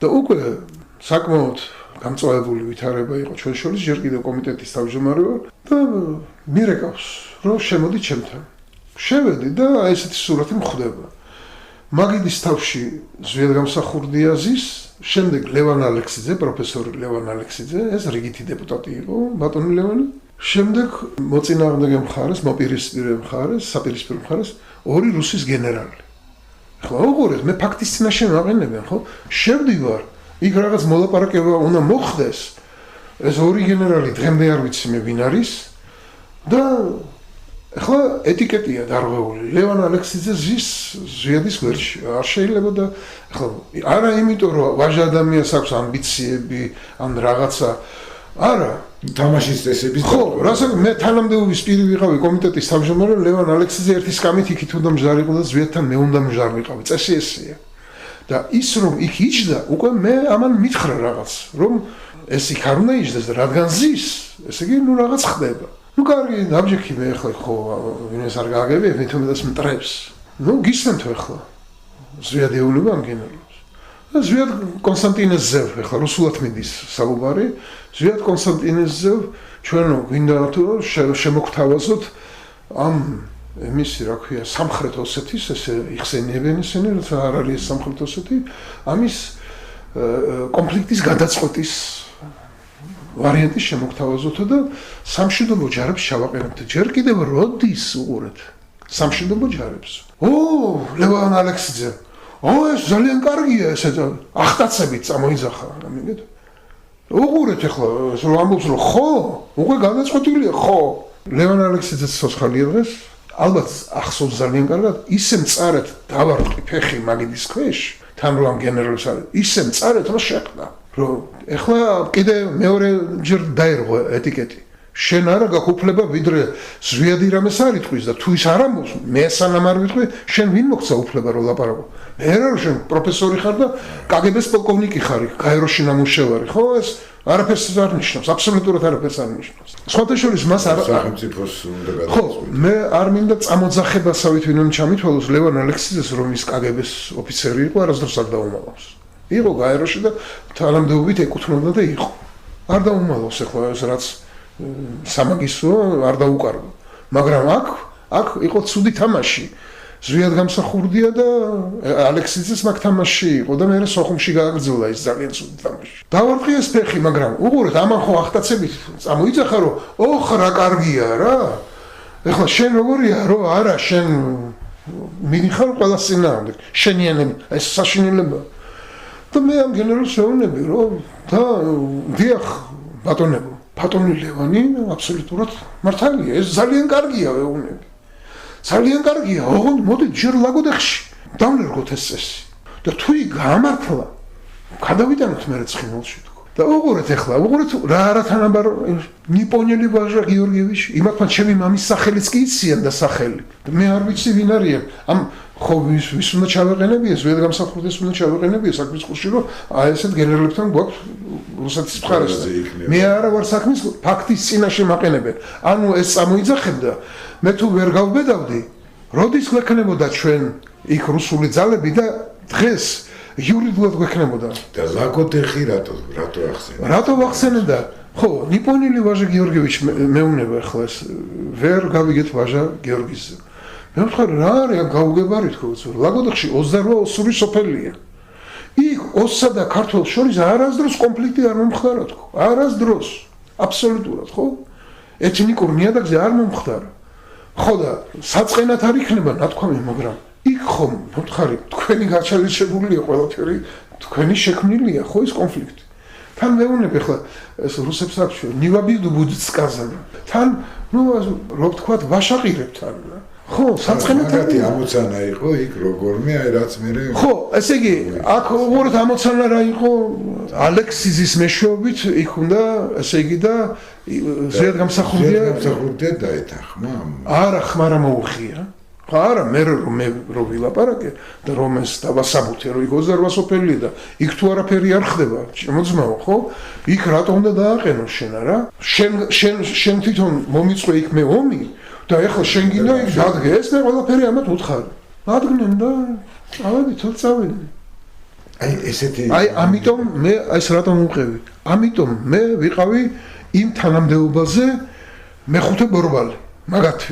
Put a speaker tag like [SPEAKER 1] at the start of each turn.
[SPEAKER 1] და უკვე საკმაოდ გამწვავებული ვითარება იყო ჩვენ შორის ჯერ კიდევ კომიტეტის თავმჯდომარე ვარ და მირეკავს რომ შემოდი ჩემთან. შევედი და ესეთი სურათი მხვდება. მაგიდის თავში ზვიადგამსახურდია ზის, შემდეგ ლევან ალექსიძე, პროფესორი ლევან ალექსიძე, ეს რიგითი დეპუტატი იყო, ბატონი ლევანი. შემდეგ მოწინააღმდეგე მხარეს, მოპირისპირე მხარეს, საპირისპირო მხარეს ორი რუსის გენერალი. ხო, უყურეთ, მე ფაქტის წინაშე ვაყენებენ, ხო? შევდივარ, იქ რაღაც მოლაპარაკება უნდა მოხდეს. ეს ორი გენერალი დღემდე არ ვიცი მე ვინ არის და ხო, ეტიკეტია დარღვეული. ლევან ალექსიძე ზის ზვიადის გვერდში. არ შეიძლება და ხო, არა იმიტომ რომ ვაჟა ადამიანს აქვს ამბიციები, ან რაღაცა არა,
[SPEAKER 2] თამაშის წესების
[SPEAKER 1] ხო, რასაც მე თანამდებობის პირი ვიყავი კომიტეტის თავმჯდომარე, ლევან ალექსიძე ერთი სკამით იქით უნდა მჟარიყო და ზვიადთან მე უნდა მჟარიყავი. წესი ესეა. და ის რომ იქ იჯდა, უკვე მე ამან მითხრა რაღაც, რომ ეს იქ არ უნდა იჯდეს და რადგან ზის, ესე იგი ნუ რაღაც ხდება. ნუ კარგი, დაბჯექი მე ახლა ხო, ვინეს არ გააგებია, მეთომედას მტრებს. ნუ გისმენთ ახლა. ზვიად ეუბნება ამ გენერალს. და ზვიად კონსტანტინეზევ, ახლა რუსულად მიდის საუბარი. ზვიად კონსტანტინეზევ ჩვენო გვინდა თუ შემოგთავაზოთ ამ ემისი რა ქვია სამხრეთ ოსეთის ესე იხსენიებენ ესენი როცა არ არის სამხრეთ ოსეთი ამის კონფლიქტის გადაწყვეტის ვარიანტის შემოგთავაზოთ და სამშვიდობო ჯარებს ჩავაყენებთ. ჯერ კიდევ როდის უყურეთ სამშვიდობო ჯარებს? ლევან ალექსიძე. ეს ძალიან კარგია ესე ახტაცებით წამოიძახა ამიგეთ. უყურეთ ახლა ეს რომ ამბობს რომ ხო, უკვე გადაწყვეტილია ხო. ლევან ალექსიძეს სოცხალია დღეს. ალბათ ახსოვს ძალიან კარგად, ისე მწარეთ დავარტყი ფეხი მაგიდის ქვეშ, თან რომ ამ გენერალს არის, ისე მწარეთ რომ შეყდა. რომ ეხლა კიდე მეორე ჯერ დაერღვა ეტიკეტი. შენ არა გაქვს უფლება ვიდრე ზვიადი რამეს არ იტყვის და თუ ის არ ამბობს, მე სანამ არ ვიტყვი, შენ ვინ მოგცა უფლება რომ ლაპარაკო? მე რა რომ შენ პროფესორი ხარ და კგბ-ს პოლკოვნიკი ხარ, გაეროში ნამუშევარი, ხო ეს არაფერს არ ნიშნავს, აბსოლუტურად არაფერს არ ნიშნავს. სხვათა შორის მას არ
[SPEAKER 2] სახელმწიფოს უნდა გადაწყვეტოს.
[SPEAKER 1] ხო, მე არ მინდა წამოძახებასავით ვინმე ჩამითვალოს ლევან ალექსიძეს რომ ის კგბ-ს ოფიცერი იყო, არასდროს არ დაუმალავს. იყო გაეროში და თანამდებობით ეკუთვნოდა და იყო. არ დაუმალავს ახლა ეს რაც სამაგისო არ დაუკარგო. მაგრამ აქ იყო ცუდი თამაში. ზვიადგამსახურდია და ალექსიძეს მაგ თამაში იყო და მე სოხუმში გააგრძელა ის ძალიან ცუდი თამაში. დავარტყი ეს ფეხი, მაგრამ უყურეთ, ამან ხო ახტაცებით წამოიძახა რომ ოხ რა კარგია რა. ეხლა შენ როგორია რომ არა შენ მიდიხარ ყველა წინააღმდეგ. შენიანები ეს საშინელება. და მე ამ გენერალს ვეუბნები რომ და დიახ ბატონებო, ბატონი ლევანი აბსოლუტურად მართალია, ეს ძალიან კარგია ვეუბნები. ძალიან კარგია, ოღონდ მოდი ჯერ ლაგოდეხში დავნერგოთ ეს წესი. და თუ გაამართლა, გადავიდანოთ მე ცხინვალში თქო. და უყურეთ ახლა, უყურეთ რა არათანაბარ ნიპონელი ვაჟა გიორგიევიჩი, იმათმა ჩემი მამის სახელიც კი იციან და სახელი. და მე არ ვიცი ვინ არიან. ამ ხო ვის უნდა ჩავეყენებია, ზვიადგამსახურდეს უნდა ჩავეყენებია საქმის ყურში, რომ აი ესეთ გენერალებთან გვაქვს რუსეთის მხარეს. მე არა ვარ საქმის ფაქტის წინაშე მაყენებენ. ანუ ეს წამოიძახებდა, მე თუ ვერ გავბედავდი, როდის გვექნებოდა ჩვენ იქ რუსული ძალები და დღეს იურიდულად გვექნებოდა.
[SPEAKER 2] და ლაგოდეხი რატო ახსენე?
[SPEAKER 1] რატო ახსენდა? ხო, ნიპონელი ვაჟა გიორგიევიჩი მეუბნება ახლა ეს ვერ გავიგეთ ვაჟა გიორგიზე. მე ვთქვი რა არის გაუგებარი თქო, ლაგოდეხში 28 ოსური სოფელია. იქ ოსსა და ქართველს შორის არასდროს კონფლიქტი არ მომხდარა თქო, არასდროს, აბსოლუტურად ხო? ეთნიკურ ნიადაგზე არ მომხდარა. ხო და საწყენად არ იქნება ნათქვამი, მაგრამ იქ ხომ მოთხარი თქვენი გაჩალიშებულია ყველაფერი, თქვენი შექმნილია ხო ის კონფლიქტი. თან მეუბნები ახლა ეს რუსებს აქვს ნივაბიდუ ბუდსკაზე. თან ნუ რო ვთქვათ ვაშაყირებთან რა. ხო, საწყენად
[SPEAKER 2] მაგათი ამოცანა იყო იქ როგორმე, აი რაც მე
[SPEAKER 1] ხო, ესე იგი, აქ უბრალოდ ამოცანა რა იყო ალექსიძის მეშვეობით იქ უნდა, ესე იგი და ზვიადგამსახურდია
[SPEAKER 2] დაეთანხმა.
[SPEAKER 1] არა, ხმარა მოუხია. ხო, არა, მე რომ ვილაპარაკე და რომ ეს დავასაბუთე, რომ იქ 28 სოფელია და იქ თუ არაფერი არ ხდება, შემოძმაო, ხო? იქ რატო უნდა დააყენო შენ არა? შენ თვითონ მომიწვე იქ მე ომი და ეხლა შენ გინდა იქ დადგე ეს მე ყველაფერი ამათ უთხარი. დადგნენ და წავედი თუ წავედი.
[SPEAKER 2] აი ესეთი
[SPEAKER 1] აი ამიტომ მე ეს რატომ ვიყევი? ამიტომ მე ვიყავი იმ თანამდებობაზე მეხუთე ბორბალი. მაგათ